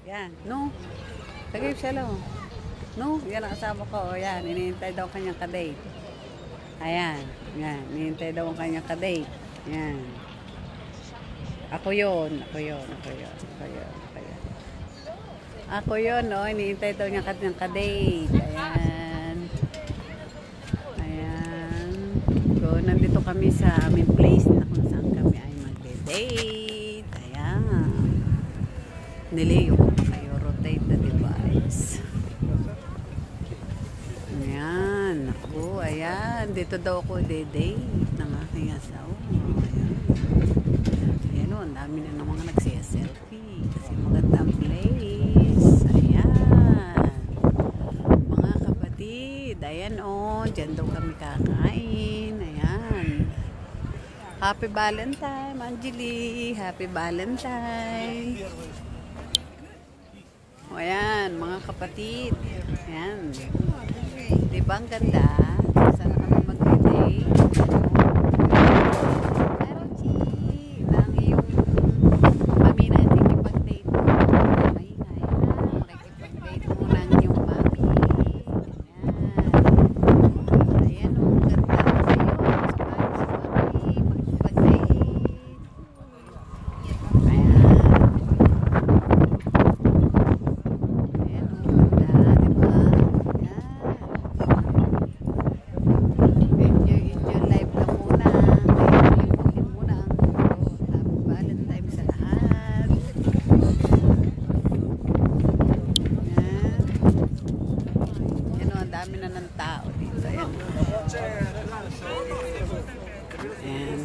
Yan, no. Tagay siya lang. No, yan ang asawa ko. Yan, inihintay daw kanyang kadate. Ayan, yan, inihintay daw ang kanyang kadate. Yan. Ako yun. Ako yun, no. Inihintay daw niya kanyang kadate. Ayan. Ayan. So, nandito kami sa aming place na kung saan kami ay magde-date. Ayan. Niliyo ko pa kayo. Rotate the device. Ayan. Ako, ayan. Dito daw ako de-date ng aking asawa. Ayan. Ayan o, ang dami na ng mga nagsiya-selfie. Kasi maganda ang place. Ayan. Mga kapatid. Ayan o. Diyan daw kami kakain. Ayan. Happy Valentine, Angeli. Happy Valentine. O ayan, mga kapatid. Ayan. Diba ang ganda? Saan na kami mag-date? Pero chi, lang yung mami na nakikipag-date mo. Maingay ha. Nakikipag-date mo lang yung mami. Ayan. Ayan o, ganda kasi yun. Sabay si mami. Makikipag-date. Ayan. Ayan o, ganda. Diba? Enjoy life na muna. Liputin muna ang Happy Valentine sa lahat. Ayan. Yan o, ang dami na ng tao dito. Ayan. Ayan.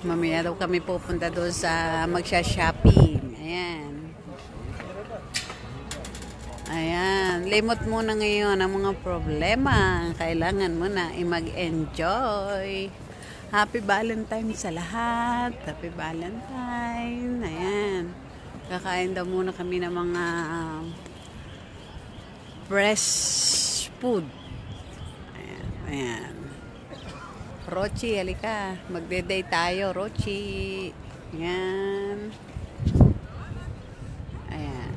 Mamaya daw kami pupunta doon sa magsha-shopping. Ayan. Ayan, limot muna ngayon ang mga problema. Kailangan mo na mag-enjoy. Happy Valentine sa lahat. Happy Valentine. Ayan. Kakain daw muna kami ng mga fresh food. Ayan. Ayan. Rochi, halika. Magde-date tayo, Rochi. Ayan. Ayan.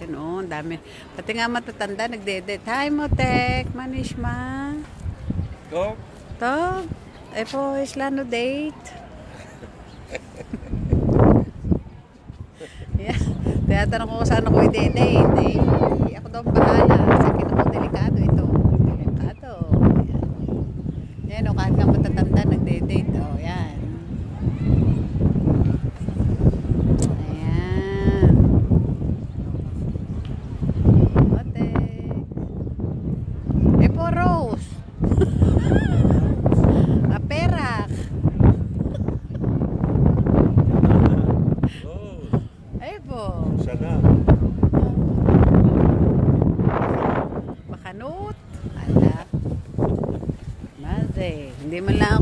Yan o, dami. Pati nga matatanda, nagde-date. Hi, Motek, Manishma. Go. To, po, islano date. Yeah. Tinatanong ko kung saan ako i-date. Ako daw bahala. Sa akin ako, delikado ito. Delikado. Yan. Yan o, kahit nga matatanda, nagde-date. O, yan. Rose. Perak. Ay po. Sana. Makanot. Ala. Maze. Hindi man lang